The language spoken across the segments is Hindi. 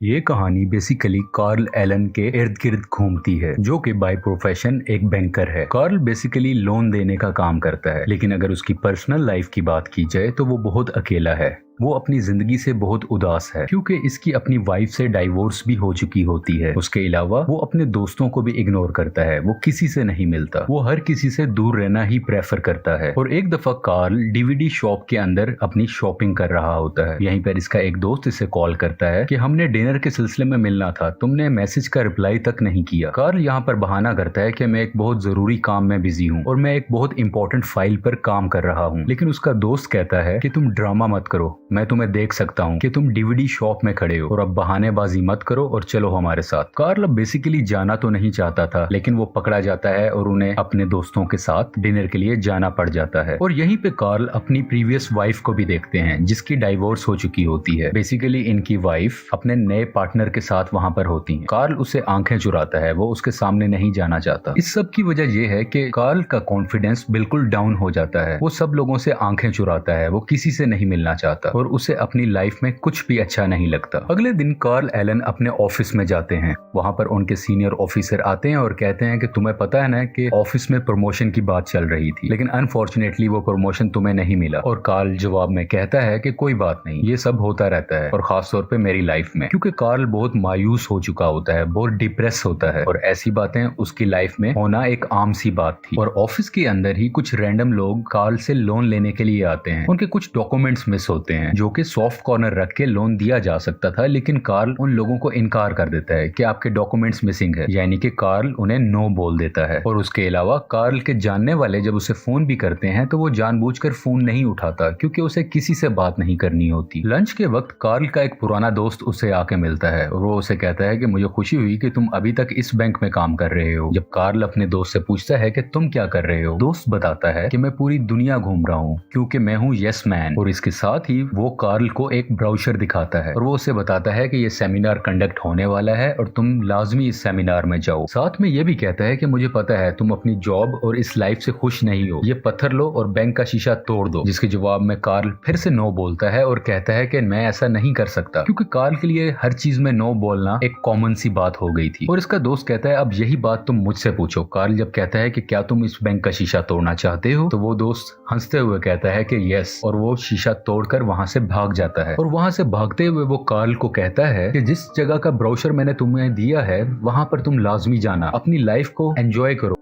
ये कहानी बेसिकली कार्ल एलन के इर्द गिर्द घूमती है, जो कि बाय प्रोफेशन एक बैंकर है। कार्ल बेसिकली लोन देने का काम करता है, लेकिन अगर उसकी पर्सनल लाइफ की बात की जाए तो वो बहुत अकेला है। वो अपनी जिंदगी से बहुत उदास है क्योंकि इसकी अपनी वाइफ से डाइवोर्स भी हो चुकी होती है। उसके अलावा वो अपने दोस्तों को भी इग्नोर करता है, वो किसी से नहीं मिलता, वो हर किसी से दूर रहना ही प्रेफर करता है। और एक दफा कार्ल डीवीडी शॉप के अंदर अपनी शॉपिंग कर रहा होता है। यहीं पर इसका एक दोस्त इसे कॉल करता है कि हमने डिनर के सिलसिले में मिलना था, तुमने मैसेज का रिप्लाई तक नहीं किया। कार्ल यहाँ पर बहाना करता है कि मैं एक बहुत जरूरी काम में बिजी हूँ और मैं एक बहुत इंपॉर्टेंट फाइल पर काम कर रहा हूँ। लेकिन उसका दोस्त कहता है कि तुम ड्रामा मत करो, मैं तुम्हें देख सकता हूँ कि तुम डीवीडी शॉप में खड़े हो और अब बहानेबाजी मत करो और चलो हमारे साथ। कार्ल अब बेसिकली जाना तो नहीं चाहता था, लेकिन वो पकड़ा जाता है और उन्हें अपने दोस्तों के साथ डिनर के लिए जाना पड़ जाता है। और यहीं पे कार्ल अपनी प्रीवियस वाइफ को भी देखते हैं, जिसकी डाइवोर्स हो चुकी होती है। बेसिकली इनकी वाइफ अपने नए पार्टनर के साथ वहां पर होती है। कार्ल उसे आंखें चुराता है, वो उसके सामने नहीं जाना चाहता। इस सब की वजह यह है कि कार्ल का कॉन्फिडेंस बिल्कुल डाउन हो जाता है। वो सब लोगों से आंखें चुराता है, वो किसी से नहीं मिलना चाहता और उसे अपनी लाइफ में कुछ भी अच्छा नहीं लगता। अगले दिन कार्ल एलन अपने ऑफिस में जाते हैं। वहां पर उनके सीनियर ऑफिसर आते हैं और कहते हैं कि तुम्हें पता है ना कि ऑफिस में प्रमोशन की बात चल रही थी, लेकिन अनफॉर्चुनेटली वो प्रमोशन तुम्हें नहीं मिला। और कार्ल जवाब में कहता है कि कोई बात नहीं, ये सब होता रहता है और खास तौर पे मेरी लाइफ में, क्योंकि कार्ल बहुत मायूस हो चुका होता है, बहुत डिप्रेस होता है और ऐसी बातें उसकी लाइफ में होना एक आम सी बात थी। और ऑफिस के अंदर ही कुछ रैंडम लोग कार्ल से लोन लेने के लिए आते हैं। उनके कुछ डॉक्यूमेंट्स मिस होते हैं, जो कि सॉफ्ट कॉर्नर रख के लोन दिया जा सकता था, लेकिन कार्ल उन लोगों को इनकार कर देता है कि आपके डॉक्यूमेंट्स मिसिंग है, यानी कि कार्ल उन्हें नो बोल देता है। और उसके अलावा कार्ल के जानने वाले जब उसे फोन भी करते हैं तो वो जानबूझकर फोन नहीं उठाता, क्योंकि उसे किसी से बात नहीं करनी होती। लंच के वक्त कार्ल का एक पुराना दोस्त उसे आके मिलता है और वो उसे कहता है कि मुझे खुशी हुई कि तुम अभी तक इस बैंक में काम कर रहे हो। जब कार्ल अपने दोस्त से पूछता है कि तुम क्या कर रहे हो, दोस्त बताता है कि मैं पूरी दुनिया घूम रहा हूँ क्योंकि मैं हूँ यस मैन। और इसके साथ ही वो कार्ल को एक ब्राउचर दिखाता है और वो उसे बताता है कि ये सेमिनार कंडक्ट होने वाला है और तुम लाजमी इस सेमिनार में जाओ। साथ में ये भी कहता है कि मुझे पता है तुम अपनी जॉब और इस लाइफ से खुश नहीं हो, ये पत्थर लो और बैंक का शीशा तोड़ दो। जिसके जवाब में कार्ल फिर से नो बोलता है और कहता है कि मैं ऐसा नहीं कर सकता, क्योंकि कार्ल के लिए हर चीज में नो बोलना एक कॉमन सी बात हो गई थी। और इसका दोस्त कहता है अब यही बात तुम मुझसे पूछो। कार्ल जब कहता है कि क्या तुम इस बैंक का शीशा तोड़ना चाहते हो, तो वो दोस्त हंसते हुए कहता है कि यस, और वो शीशा तोड़कर वहां से भाग जाता है। और वहां से भागते हुए वो कार्ल को कहता है कि जिस जगह का ब्रोशर मैंने तुम्हें दिया है वहां पर तुम लाजमी जाना, अपनी लाइफ को एंजॉय करो,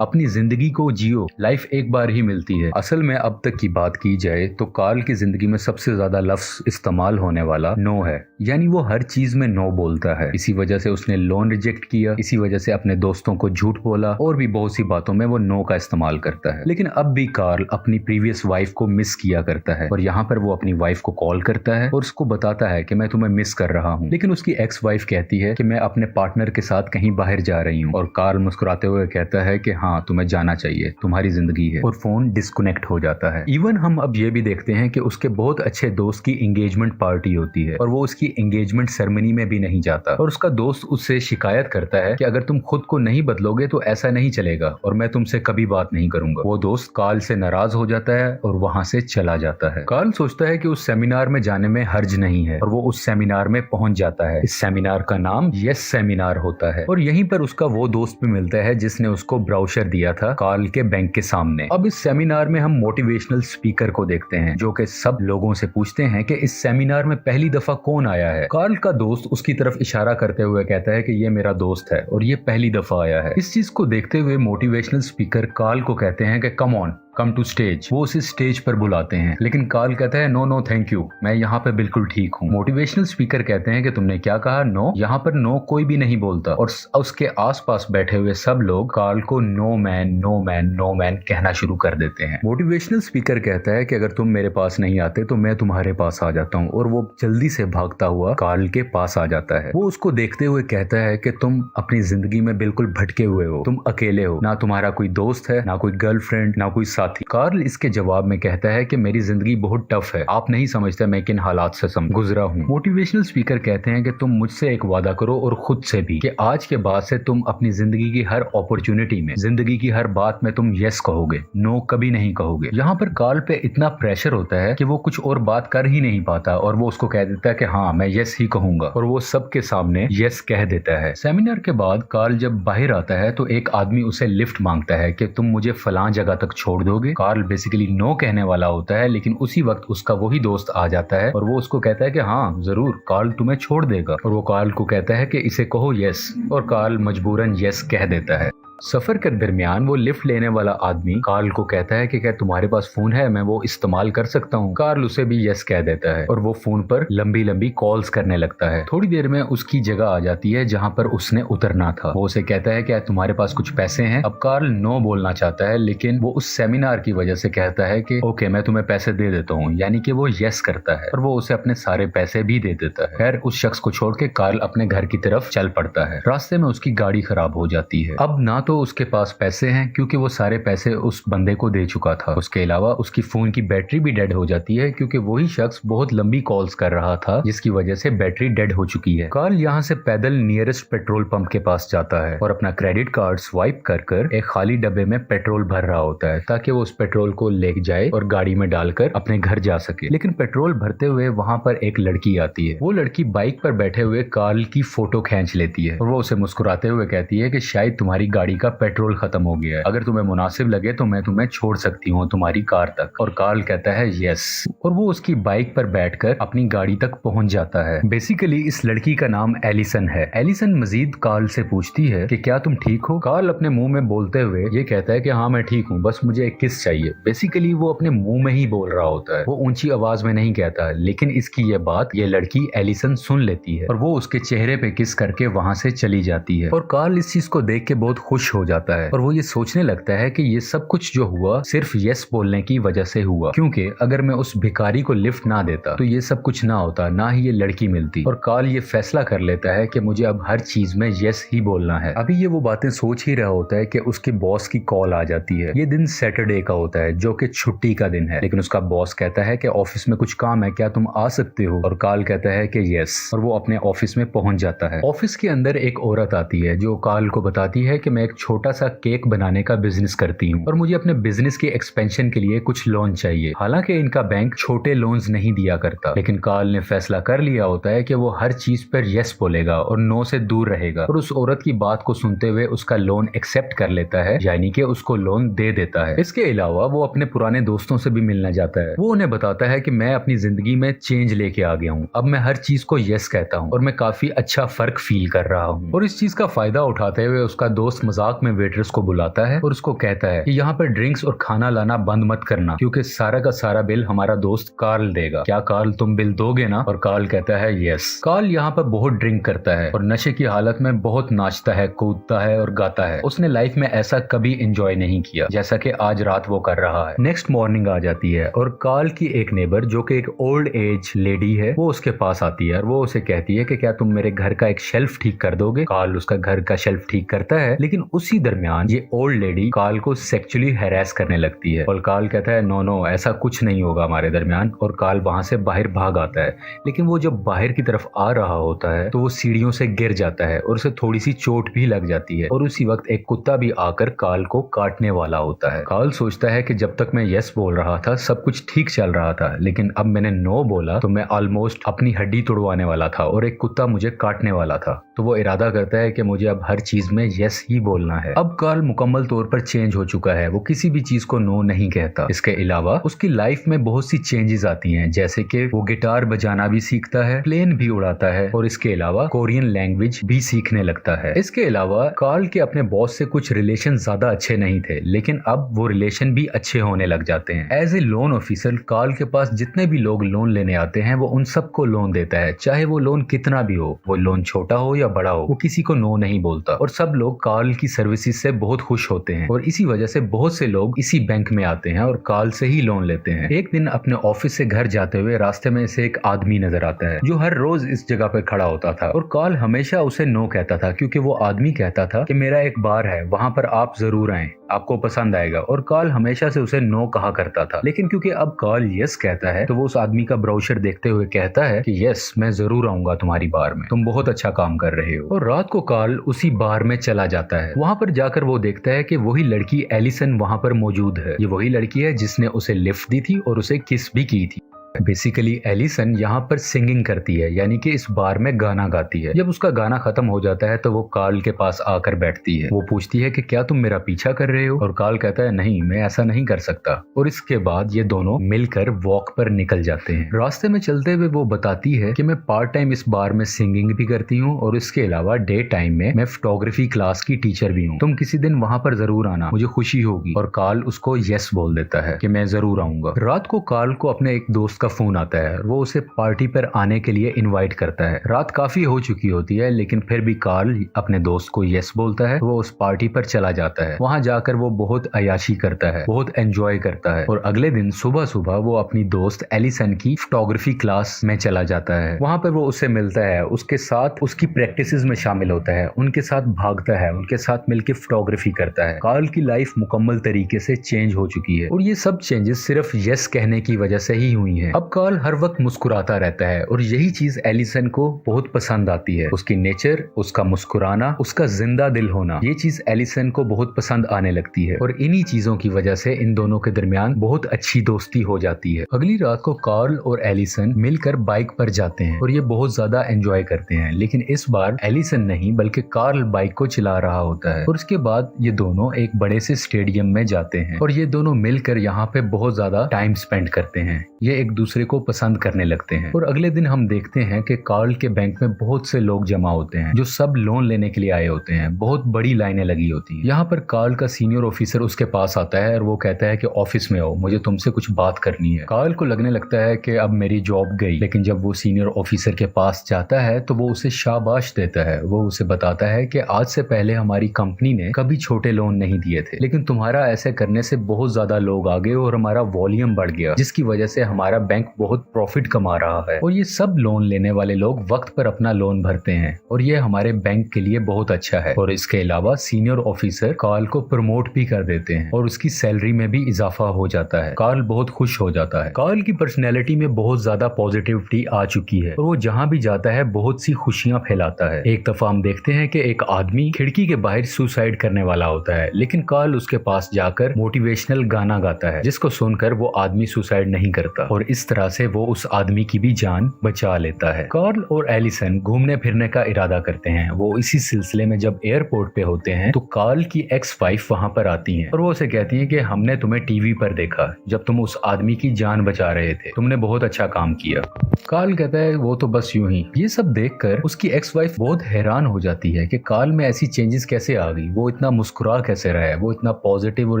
अपनी जिंदगी को जियो, लाइफ एक बार ही मिलती है। असल में अब तक की बात की जाए तो कार्ल की जिंदगी में सबसे ज्यादा लफ्ज इस्तेमाल होने वाला नो है, यानी वो हर चीज में नो बोलता है। इसी वजह से उसने लोन रिजेक्ट किया, इसी वजह से अपने दोस्तों को झूठ बोला और भी बहुत सी बातों में वो नो का इस्तेमाल करता है। लेकिन अब भी कार्ल अपनी प्रीवियस वाइफ को मिस किया करता है और यहाँ पर वो अपनी वाइफ को कॉल करता है और उसको बताता है कि मैं तुम्हें मिस कर रहा हूँ। लेकिन उसकी एक्स वाइफ कहती है कि मैं अपने पार्टनर के साथ कहीं बाहर जा रही हूँ और कार्ल मुस्कुराते हुए कहता है कि हाँ तुम्हें जाना चाहिए, तुम्हारी जिंदगी है, और फोन डिस्कनेक्ट हो जाता है। इवन हम अब ये भी देखते हैं कि उसके बहुत अच्छे दोस्त की एंगेजमेंट पार्टी होती है और वो उसकी एंगेजमेंट सेरेमनी में भी नहीं जाता और उसका दोस्त उससे शिकायत करता है कि अगर तुम खुद को नहीं बदलोगे तो ऐसा नहीं चलेगा और मैं तुमसे कभी बात नहीं करूंगा। वो दोस्त कार्ल से नाराज हो जाता है और वहां से चला जाता है। कार्ल सोचता है कि उस सेमिनार में जाने में हर्ज नहीं है और वो उस सेमिनार में पहुंच जाता है। इस सेमिनार का नाम यस सेमिनार होता है और यहीं पर उसका वो दोस्त भी मिलता है जिसने उसको ब्राउचर दिया था कार्ल के बैंक के सामने। अब इस सेमिनार में हम मोटिवेशनल स्पीकर को देखते हैं, जो कि सब लोगों से पूछते हैं कि इस सेमिनार में पहली दफा कौन आया है। कार्ल का दोस्त उसकी तरफ इशारा करते हुए कहता है कि ये मेरा दोस्त है और ये पहली दफा आया है। इस चीज को देखते हुए मोटिवेशनल स्पीकर कार्ल को कहते हैं कि come on, come to stage. वो उसे स्टेज पर बुलाते हैं, लेकिन कार्ल कहता है नो नो थैंक यू, मैं यहाँ पे बिल्कुल ठीक हूँ। मोटिवेशनल स्पीकर कहते हैं कि तुमने क्या कहा, नो? यहाँ पर नो कोई भी नहीं बोलता और उसके आसपास बैठे हुए सब लोग कार्ल को no man no man no man कहना शुरू कर देते हैं। मोटिवेशनल स्पीकर कहता है कि अगर तुम मेरे पास नहीं आते तो मैं तुम्हारे पास आ जाता हूँ, और वो जल्दी से भागता हुआ कार्ल के पास आ जाता है। वो उसको देखते हुए कहता है कि तुम अपनी जिंदगी में बिल्कुल भटके हुए हो, तुम अकेले हो, ना तुम्हारा कोई दोस्त है, ना कोई गर्लफ्रेंड, ना कोई थी। कार्ल इसके जवाब में कहता है कि मेरी जिंदगी बहुत टफ है, आप नहीं समझते मैं किन हालात से गुजरा हूँ। मोटिवेशनल स्पीकर कहते हैं कि तुम मुझसे एक वादा करो और खुद से भी कि आज के बाद से तुम अपनी जिंदगी की हर अपॉर्चुनिटी में, जिंदगी की हर बात में तुम यस कहोगे, नो कभी नहीं कहोगे। यहाँ पर कार्ल पे इतना प्रेशर होता है कि वो कुछ और बात कर ही नहीं पाता और वो उसको कह देता है कि हाँ मैं यस ही कहूंगा, और वो सबके सामने यस कह देता है। सेमिनार के बाद कार्ल जब बाहर आता है तो एक आदमी उसे लिफ्ट मांगता है कि तुम मुझे फलां जगह तक छोड़ दोगे। कार्ल बेसिकली नो कहने वाला होता है, लेकिन उसी वक्त उसका वही दोस्त आ जाता है और वो उसको कहता है कि हाँ जरूर, कार्ल तुम्हें छोड़ देगा। और वो कार्ल को कहता है कि इसे कहो यस, और कार्ल मजबूरन यस कह देता है। सफर के दरमियान वो लिफ्ट लेने वाला आदमी कार्ल को कहता है कि क्या तुम्हारे पास फोन है, मैं वो इस्तेमाल कर सकता हूँ। कार्ल उसे भी यस कह देता है और वो फोन पर लंबी लंबी कॉल्स करने लगता है। थोड़ी देर में उसकी जगह आ जाती है जहाँ पर उसने उतरना था। वो उसे कहता है क्या तुम्हारे पास कुछ पैसे हैं। अब कार्ल नो बोलना चाहता है, लेकिन वो उस सेमिनार की वजह से कहता है कि ओके मैं तुम्हें पैसे दे देता हूँ, यानी कि वो यस करता है और वो उसे अपने सारे पैसे भी दे देता है। खैर उस शख्स को छोड़ के कार्ल अपने घर की तरफ चल पड़ता है। रास्ते में उसकी गाड़ी खराब हो जाती है। अब ना तो उसके पास पैसे हैं क्योंकि वो सारे पैसे उस बंदे को दे चुका था, उसके अलावा उसकी फोन की बैटरी भी डेड हो जाती है क्योंकि वही शख्स बहुत लंबी कॉल्स कर रहा था जिसकी वजह से बैटरी डेड हो चुकी है। कार्ल यहाँ से पैदल नियरेस्ट पेट्रोल पंप के पास जाता है और अपना क्रेडिट कार्ड स्वाइप कर एक खाली डब्बे में पेट्रोल भर रहा होता है ताकि वो उस पेट्रोल को ले जाए और गाड़ी में डालकर अपने घर जा सके। लेकिन पेट्रोल भरते हुए वहां पर एक लड़की आती है। वो लड़की बाइक पर बैठे हुए कार्ल की फोटो खींच लेती है और वो उसे मुस्कुराते हुए कहती है कि शायद तुम्हारी गाड़ी का पेट्रोल खत्म हो गया है, अगर तुम्हें मुनासिब लगे तो मैं तुम्हें छोड़ सकती हूँ तुम्हारी कार तक। और कार्ल कहता है यस, और वो उसकी बाइक पर बैठकर अपनी गाड़ी तक पहुंच जाता है। बेसिकली इस लड़की का नाम एलिसन है। एलिसन मजीद कार्ल से पूछती है कि क्या तुम ठीक हो। कार्ल अपने मुंह में बोलते हुए ये कहता है कि हाँ मैं ठीक हूँ, बस मुझे एक किस चाहिए। बेसिकली वो अपने मुंह में ही बोल रहा होता है, वो ऊंची आवाज में नहीं कहता, लेकिन इसकी ये बात ये लड़की एलिसन सुन लेती है और वो उसके चेहरे पे किस करके वहां से चली जाती है। और कार्ल इस चीज को देख के बहुत खुश हो जाता है और वो ये सोचने लगता है कि ये सब कुछ जो हुआ सिर्फ यस बोलने की वजह से हुआ, क्योंकि अगर मैं उस भिखारी को लिफ्ट ना देता तो ये सब कुछ ना होता, ना ही ये लड़की मिलती। और कार्ल ये फैसला कर लेता है कि मुझे अब हर चीज में यस ही बोलना है। अभी ये वो बातें सोच ही रहा होता है कि उसके बॉस की कॉल आ जाती है। ये दिन सैटरडे का होता है जो कि छुट्टी का दिन है, लेकिन उसका बॉस कहता है कि ऑफिस में कुछ काम है, क्या तुम आ सकते हो। और कार्ल कहता है कि यस, और वो अपने ऑफिस में पहुंच जाता है। ऑफिस के अंदर एक औरत आती है जो कार्ल को बताती है कि मैं एक छोटा सा केक बनाने का बिजनेस करती हूँ और मुझे अपने बिजनेस के एक्सपेंशन के लिए कुछ लोन चाहिए। हालांकि इनका बैंक छोटे लोन्स नहीं दिया करता, लेकिन कार्ल ने फैसला कर लिया होता है कि वो हर चीज पर यस बोलेगा और नो से दूर रहेगा। और उस औरत की बात को सुनते हुए उसका लोन एक्सेप्ट कर लेता है, यानी कि उसको लोन दे देता है। इसके अलावा वो अपने पुराने दोस्तों से भी मिलना चाहता है। वो उन्हें बताता है कि मैं अपनी जिंदगी में चेंज लेके आ गया हूँ, अब मैं हर चीज को यस कहता हूँ और मैं काफी अच्छा फर्क फील कर रहा हूँ। और इस चीज का फायदा उठाते हुए उसका दोस्त मजाक में वेटर्स को बुलाता है और उसको कहता है कि यहाँ पर ड्रिंक्स और खाना लाना बंद मत करना क्योंकि सारा का सारा बिल हमारा दोस्त कार्ल देगा। क्या कार्ल तुम बिल दोगे ना। और कार्ल कहता है यस। कार्ल यहाँ पर बहुत ड्रिंक करता है और नशे की हालत में बहुत नाचता है, कूदता है और गाता है। उसने लाइफ में ऐसा कभी एंजॉय नहीं किया जैसा कि आज रात वो कर रहा है। नेक्स्ट मॉर्निंग आ जाती है और कार्ल की एक नेबर जो कि एक ओल्ड एज लेडी है वो उसके पास आती है और वो उसे कहती है कि क्या तुम मेरे घर का एक शेल्फ ठीक कर दोगे। कार्ल उसका घर का शेल्फ ठीक करता है, लेकिन उसी दरमियान ये ओल्ड लेडी कार्ल को सेक्सुअली हैरेस करने लगती है और कार्ल कहता है नो नो ऐसा कुछ नहीं होगा हमारे दरमियान। और कार्ल वहां से बाहर भाग आता है, लेकिन वो जब बाहर की तरफ आ रहा होता है तो वो सीढ़ियों से गिर जाता है और उसे थोड़ी सी चोट भी लग जाती है। और उसी वक्त एक कुत्ता भी आकर कार्ल को काटने वाला होता है। कार्ल सोचता है कि जब तक मैं यस बोल रहा था सब कुछ ठीक चल रहा था, लेकिन अब मैंने नो बोला तो मैं ऑलमोस्ट अपनी हड्डी तोड़वाने वाला था और एक कुत्ता मुझे काटने वाला था। तो वो इरादा करता है कि मुझे अब हर चीज में यस ही बोलना है। अब कार्ल मुकम्मल तौर पर चेंज हो चुका है, वो किसी भी चीज को नो नहीं कहता। इसके अलावा उसकी लाइफ में बहुत सी चेंजेस आती हैं, जैसे कि वो गिटार बजाना भी सीखता है, प्लेन भी उड़ाता है और इसके अलावा कोरियन लैंग्वेज भी सीखने लगता है। इसके अलावा कार्ल के अपने बॉस से कुछ रिलेशन ज्यादा अच्छे नहीं थे, लेकिन अब वो रिलेशन भी अच्छे होने लग जाते हैं। As a loan officer Carl के पास जितने भी लोग लोन लेने आते हैं वो उन सबको लोन देता है, चाहे वो लोन कितना भी हो, वो लोन छोटा हो या बड़ा हो, वो किसी को नो नहीं बोलता। और सब लोग कार्ल की की सर्विसेज से बहुत खुश होते हैं और इसी वजह से बहुत से लोग इसी बैंक में आते हैं और कार्ल से ही लोन लेते हैं। एक दिन अपने ऑफिस से घर जाते हुए रास्ते में से एक आदमी नजर आता है जो हर रोज इस जगह पर खड़ा होता था और कार्ल हमेशा उसे नो कहता था क्योंकि वो आदमी कहता था कि मेरा एक बार है, वहां पर आप जरूर आएं, आपको पसंद आएगा। और कार्ल हमेशा से उसे नो कहा करता था, लेकिन क्योंकि अब कार्ल यस कहता है तो वो उस आदमी का ब्रोशर देखते हुए कहता है कि यस, मैं जरूर आऊंगा तुम्हारी बार में, तुम बहुत अच्छा काम कर रहे हो। और रात को कार्ल उसी बार में चला जाता है। वहां पर जाकर वो देखता है कि वही लड़की एलिसन वहां पर मौजूद है। ये वही लड़की है जिसने उसे लिफ्ट दी थी और उसे किस भी की थी। बेसिकली एलिसन यहाँ पर सिंगिंग करती है, यानी कि इस बार में गाना गाती है। जब उसका गाना खत्म हो जाता है तो वो कार्ल के पास आकर बैठती है। वो पूछती है कि क्या तुम मेरा पीछा कर रहे हो? और कार्ल कहता है नहीं, मैं ऐसा नहीं कर सकता। और इसके बाद ये दोनों मिलकर वॉक पर निकल जाते हैं। रास्ते में चलते हुए वो बताती है कि मैं पार्ट टाइम इस बार में सिंगिंग भी करती हूँ और इसके अलावा डे टाइम में मैं फोटोग्राफी क्लास की टीचर भी हूँ। तुम किसी दिन वहाँ पर जरूर आना, मुझे खुशी होगी। और कार्ल उसको यस बोल देता है कि मैं जरूर आऊंगा। रात को कार्ल को अपने एक दोस्त फोन आता है, वो उसे पार्टी पर आने के लिए इनवाइट करता है। रात काफी हो चुकी होती है, लेकिन फिर भी कार्ल अपने दोस्त को यस बोलता है। वो उस पार्टी पर चला जाता है। वहां जाकर वो बहुत अयाशी करता है, बहुत एंजॉय करता है। और अगले दिन सुबह सुबह वो अपनी दोस्त एलिसन की फोटोग्राफी क्लास में चला जाता है। वहां पर वो उससे मिलता है, उसके साथ उसकी प्रैक्टिसेस में शामिल होता है, उनके साथ भागता है, उनके साथ मिलकर फोटोग्राफी करता है। कार्ल की लाइफ मुकम्मल तरीके से चेंज हो चुकी है और ये सब चेंजेस सिर्फ यस कहने की वजह से ही हुई हैं। अब कार्ल हर वक्त मुस्कुराता रहता है और यही चीज एलिसन को बहुत पसंद आती है। उसकी नेचर, उसका मुस्कुराना, उसका जिंदा दिल होना, ये चीज एलिसन को बहुत पसंद आने लगती है और इन्हीं चीजों की वजह से इन दोनों के दरमियान बहुत अच्छी दोस्ती हो जाती है। अगली रात को कार्ल और एलिसन मिलकर बाइक पर जाते हैं और ये बहुत ज्यादा एंजॉय करते हैं, लेकिन इस बार एलिसन नहीं बल्कि कार्ल बाइक को चला रहा होता है। और उसके बाद ये दोनों एक बड़े से स्टेडियम में जाते हैं और ये दोनों मिलकर यहाँ पे बहुत ज्यादा टाइम स्पेंड करते हैं। ये एक दूसरे को पसंद करने लगते हैं। और अगले दिन हम देखते हैं कि कार्ल के बैंक में बहुत से लोग जमा होते हैं जो सब लोन लेने के लिए आए होते हैं। बहुत बड़ी लाइनें लगी होती हैं। यहाँ पर कार्ल का सीनियर ऑफिसर उसके पास आता है और वो कहता है कि ऑफिस में आओ, मुझे तुमसे कुछ बात करनी है। कार्ल को लगने लगता है कि अब मेरी जॉब गई, लेकिन जब वो सीनियर ऑफिसर के पास जाता है तो वो उसे शाबाश देता है। वो उसे बताता है कि आज से पहले हमारी कंपनी ने कभी छोटे लोन नहीं दिए थे, लेकिन तुम्हारा ऐसे करने से बहुत ज्यादा लोग आ गए और हमारा वॉल्यूम बढ़ गया, जिसकी वजह से हमारा बैंक बहुत प्रॉफिट कमा रहा है। और ये सब लोन लेने वाले लोग वक्त पर अपना लोन भरते हैं और ये हमारे बैंक के लिए बहुत अच्छा है। और इसके अलावा सीनियर ऑफिसर कार्ल को प्रमोट भी कर देते हैं और उसकी सैलरी में भी इजाफा हो जाता है। कार्ल बहुत खुश हो जाता है। कार्ल की पर्सनैलिटी में बहुत ज्यादा पॉजिटिविटी आ चुकी है और वो जहाँ भी जाता है बहुत सी खुशियां फैलाता है। एक दफा हम देखते हैं कि एक आदमी खिड़की के बाहर सुसाइड करने वाला होता है, लेकिन कार्ल उसके पास जाकर मोटिवेशनल गाना गाता है, जिसको सुनकर वो आदमी सुसाइड नहीं करता और इस तरह से वो उस आदमी की भी जान बचा लेता है। कार्ल और एलिसन घूमने फिरने का इरादा करते हैं। वो इसी सिलसिले में जब एयरपोर्ट पे होते हैं तो कार्ल की एक्स वाइफ वहां पर आती हैं और वो उसे कहती हैं कि हमने तुम्हें टीवी पर देखा जब तुम उस आदमी की जान बचा रहे थे, तुमने बहुत अच्छा काम किया। कार्ल कहता है वो तो बस यूं ही। ये सब देखकर उसकी एक्स वाइफ बहुत हैरान हो जाती है कि कार्ल में ऐसी चेंजेस कैसे आ गई, वो इतना मुस्कुरा कैसे रहा है, वो इतना पॉजिटिव और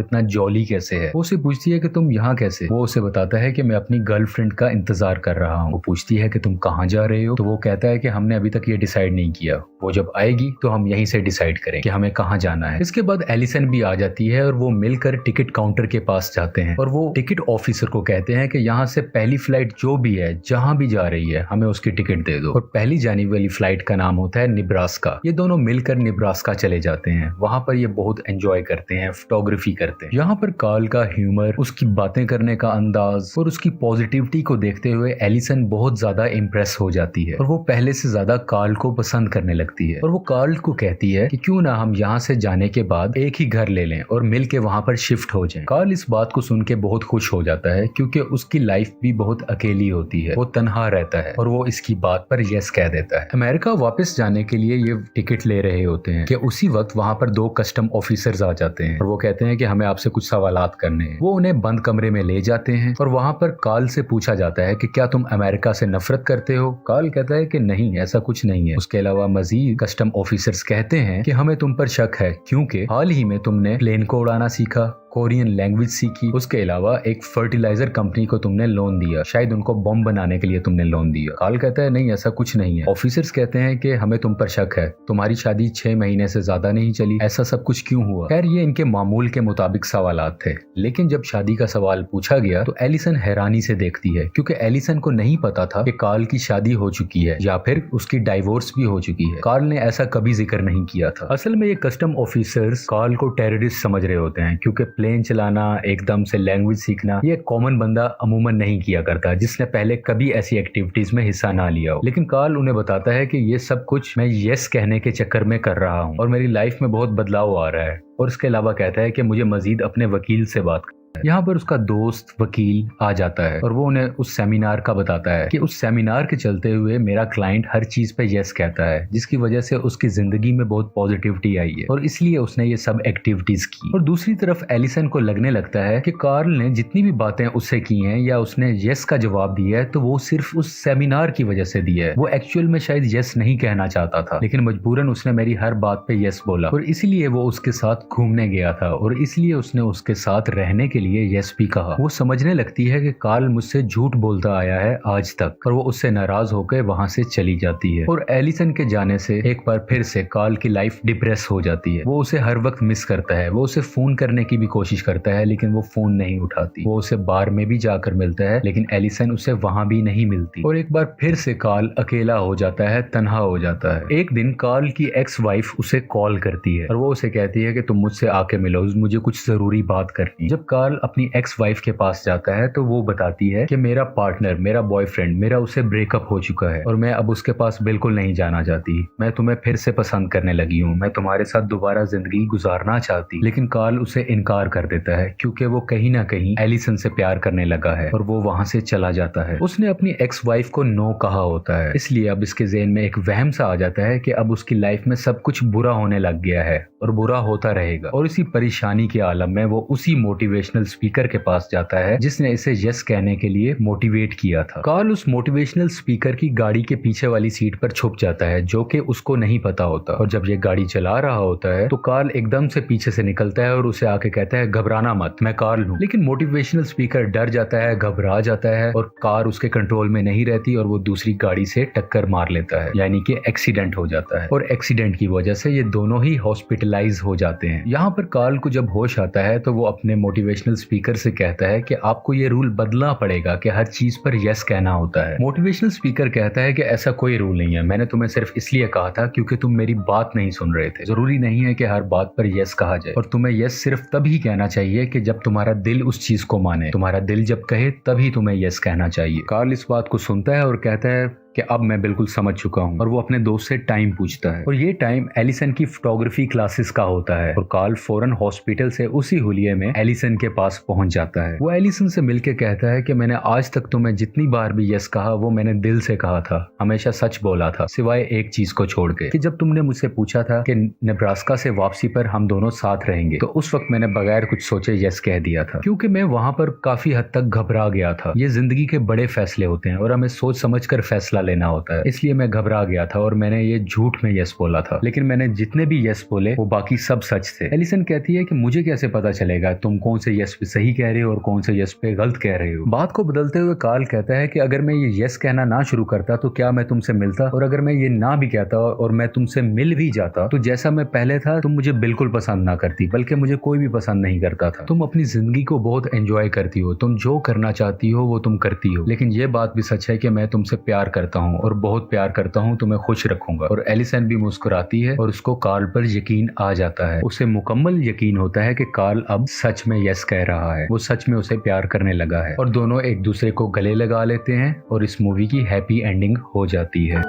इतना जॉली कैसे है। वो उसे पूछती है कि तुम यहाँ कैसे। वो उसे बताता है कि मैं अपनी गर्लफ्रेंड का इंतजार कर रहा हूँ। वो पूछती है कि तुम कहाँ जा रहे हो, तो वो कहता है कि हमने अभी तक ये डिसाइड नहीं किया, वो जब आएगी तो हम यहीं से डिसाइड करें कि हमें कहाँ जाना है। इसके बाद एलिसन भी आ जाती है और वो मिलकर टिकट काउंटर के पास जाते हैं और वो टिकट ऑफिसर को कहते हैं कि यहाँ से पहली फ्लाइट जो भी है, जहाँ भी जा रही है, हमें उसकी टिकट दे दो। और पहली जाने वाली फ्लाइट का नाम होता है निब्रास्का। ये दोनों मिलकर निब्रास्का चले जाते हैं। वहां पर ये बहुत एंजॉय करते हैं, फोटोग्राफी करते हैं। यहाँ पर कार्ल का ह्यूमर, उसकी बातें करने का अंदाज और उसकी पॉजिटिविटी को देखते हुए एलिसन बहुत ज्यादा इम्प्रेस हो जाती है और वो पहले से ज्यादा कार्ल को पसंद करने लगती है। और वो कार्ल को कहती है कि क्यों ना हम यहाँ से जाने के बाद एक ही घर ले लें और मिलके वहां पर शिफ्ट हो जाएं। कार्ल इस बात को सुन के बहुत खुश हो जाता है क्योंकि उसकी लाइफ भी बहुत अकेली होती है, वो तन्हा रहता है और वो इसकी बात पर यस कह देता है। अमेरिका वापस जाने के लिए ये टिकट ले रहे होते हैं कि उसी वक्त वहां पर 2 कस्टम ऑफिसर्स आ जाते हैं और वो कहते हैं कि हमें आपसे कुछ सवालात करने हैं। वो उन्हें बंद कमरे में ले जाते हैं और वहां पर कार्ल से पूछा जाता है कि क्या तुम अमेरिका से नफरत करते हो। कार्ल कहता है कि नहीं, ऐसा कुछ नहीं है। उसके अलावा मजीद कस्टम ऑफिसर्स कहते हैं कि हमें तुम पर शक है क्योंकि हाल ही में तुमने प्लेन को उड़ाना सीखा, कोरियन लैंग्वेज सीखी, उसके अलावा एक फर्टिलाइजर कंपनी को तुमने लोन दिया, शायद उनको बम बनाने के लिए तुमने लोन दिया। कार्ल कहता है नहीं, ऐसा कुछ नहीं है। ऑफिसर्स कहते हैं कि हमें तुम पर शक है, तुम्हारी शादी 6 महीने से ज्यादा नहीं चली, ऐसा सब कुछ क्यों हुआ? खैर ये इनके मामूल के मुताबिक सवालात थे, लेकिन जब शादी का सवाल पूछा गया तो एलिसन हैरानी से देखती है, क्योंकि एलिसन को नहीं पता था कि कार्ल की शादी हो चुकी है या फिर उसकी डाइवोर्स भी हो चुकी है। कार्ल ने ऐसा कभी जिक्र नहीं किया था। असल में ये कस्टम ऑफिसर्स कार्ल को टेररिस्ट समझ रहे होते हैं, क्योंकि प्लेन चलाना, एकदम से लैंग्वेज सीखना, ये कॉमन बंदा अमूमन नहीं किया करता जिसने पहले कभी ऐसी एक्टिविटीज में हिस्सा ना लिया हो। लेकिन कार्ल उन्हें बताता है कि ये सब कुछ मैं यस कहने के चक्कर में कर रहा हूँ और मेरी लाइफ में बहुत बदलाव आ रहा है। और इसके अलावा कहता है कि मुझे मजीद अपने वकील से बात करना है। यहाँ पर उसका दोस्त वकील आ जाता है और वो उन्हें उस सेमिनार का बताता है कि उस सेमिनार के चलते हुए मेरा क्लाइंट हर चीज पे यस कहता है, जिसकी वजह से उसकी जिंदगी में बहुत पॉजिटिविटी आई है और इसलिए उसने ये सब एक्टिविटीज की। और दूसरी तरफ एलिसन को लगने लगता है कि कार्ल ने जितनी भी बातें उससे की हैं या उसने यस का जवाब दिया है तो वो सिर्फ उस सेमिनार की वजह से दिया है। वो एक्चुअल में शायद यस नहीं कहना चाहता था, लेकिन मजबूरन उसने मेरी हर बात पे यस बोला और इसीलिए वो उसके साथ घूमने गया था और इसलिए उसने उसके साथ रहने के लिए यस भी कहा। वो समझने लगती है कि कार्ल मुझसे झूठ बोलता आया है आज तक और वो उससे नाराज होकर वहां से चली जाती है। और एलिसन के जाने से एक बार फिर से कार्ल की लाइफ डिप्रेस हो जाती है। वो उसे हर वक्त मिस करता है, वो उसे फोन करने की भी कोशिश करता है लेकिन वो फोन नहीं उठाती। वो उसे बार में भी जाकर मिलता है लेकिन एलिसन उसे वहां भी नहीं मिलती। और एक बार फिर से कार्ल अकेला हो जाता है, तन्हा हो जाता है। एक दिन कार्ल की एक्स वाइफ उसे कॉल करती है और वो उसे कहती है कि तुम मुझसे आके मिलो, मुझे कुछ जरूरी बात करनी। जब कार्ल अपनी एक्स वाइफ के पास जाता है तो वो बताती है कि मेरा पार्टनर, मेरा बॉयफ्रेंड, मेरा उससे ब्रेकअप हो चुका है और मैं अब उसके पास बिल्कुल नहीं जाना चाहती। मैं तुम्हें फिर से पसंद करने लगी हूँ, मैं तुम्हारे साथ दोबारा जिंदगी गुजारना चाहती। लेकिन कार्ल उसे इनकार कर देता है क्योंकि वो कहीं ना कहीं एलिसन से प्यार करने लगा है और वो वहां से चला जाता है। उसने अपनी एक्स वाइफ को नो कहा होता है, इसलिए अब इसके ज़हन में एक वहम सा आ जाता है कि अब उसकी लाइफ में सब कुछ बुरा होने लग गया है और बुरा होता रहेगा। और इसी परेशानी के आलम में वो उसी मोटिवेशनल स्पीकर के पास जाता है जिसने इसे यस कहने के लिए मोटिवेट किया था। कार्ल उस मोटिवेशनल स्पीकर की गाड़ी के पीछे वाली सीट पर छुप जाता है जो कि उसको नहीं पता होता। और जब ये गाड़ी चला रहा होता है तो कार्ल एकदम से पीछे से निकलता है और उसे आके कहता है घबराना मत, मैं कार्ल हूँ। लेकिन मोटिवेशनल स्पीकर डर जाता है, घबरा जाता है और कार उसके कंट्रोल में नहीं रहती और वो दूसरी गाड़ी से टक्कर मार लेता है, यानी कि एक्सीडेंट हो जाता है। और एक्सीडेंट की वजह से ये दोनों ही हॉस्पिटलाइज हो जाते हैं। यहाँ पर कार्ल को जब होश आता है तो वो अपने मोटिवेशनल स्पीकर से कहता है कि आपको ये रूल बदलना पड़ेगा कि हर चीज पर यस कहना होता है। मोटिवेशनल स्पीकर कहता है कि ऐसा कोई रूल नहीं है, मैंने तुम्हें सिर्फ इसलिए कहा था क्योंकि तुम मेरी बात नहीं सुन रहे थे। जरूरी नहीं है कि हर बात पर यस कहा जाए और तुम्हें यस सिर्फ तभी कहना चाहिए कि जब तुम्हारा दिल उस चीज को माने। तुम्हारा दिल जब कहे तभी तुम्हें यस कहना चाहिए। कार्ल इस बात को सुनता है और कहता है कि अब मैं बिल्कुल समझ चुका हूँ और वो अपने दोस्त से टाइम पूछता है। और ये टाइम एलिसन की फोटोग्राफी क्लासेस का होता है और कार्ल फौरन हॉस्पिटल से उसी हुलिये में एलिसन के पास पहुंच जाता है। वो एलिसन से मिलके कहता है कि मैंने आज तक तुम्हें जितनी बार भी यस कहा वो मैंने दिल से कहा था, हमेशा सच बोला था, सिवाय एक चीज को छोड़ के कि जब तुमने मुझसे पूछा था कि नेब्रास्का से वापसी पर हम दोनों साथ रहेंगे तो उस वक्त मैंने बगैर कुछ सोचे यस कह दिया था, क्योंकि मैं वहां पर काफी हद तक घबरा गया था। ये जिंदगी के बड़े फैसले होते हैं और हमें सोच समझ कर फैसला लेना होता है, इसलिए मैं घबरा गया था और मैंने ये झूठ में यस बोला था। लेकिन मैंने जितने भी यस बोले वो बाकी सब सच थे। एलिसन कहती है कि मुझे कैसे पता चलेगा तुम कौन से यस पे सही कह रहे हो और कौन से यस पे गलत कह रहे हो। बात को बदलते हुए कार्ल कहता है कि अगर मैं ये यस कहना ना शुरू करता तो क्या मैं तुमसे मिलता, और अगर मैं ये ना भी कहता और मैं तुमसे मिल भी जाता तो जैसा मैं पहले था तुम मुझे बिल्कुल पसंद ना करती, बल्कि मुझे कोई भी पसंद नहीं करता था। तुम अपनी जिंदगी को बहुत एंजॉय करती हो, तुम जो करना चाहती हो वो तुम करती हो। लेकिन ये बात भी सच है कि मैं तुमसे प्यार करता हूँ और बहुत प्यार करता हूँ, तुम्हें खुश रखूंगा। और एलिसन भी मुस्कुराती है और उसको कार्ल पर यकीन आ जाता है। उसे मुकम्मल यकीन होता है कि कार्ल अब सच में यस कह रहा है, वो सच में उसे प्यार करने लगा है और दोनों एक दूसरे को गले लगा लेते हैं और इस मूवी की हैप्पी एंडिंग हो जाती है।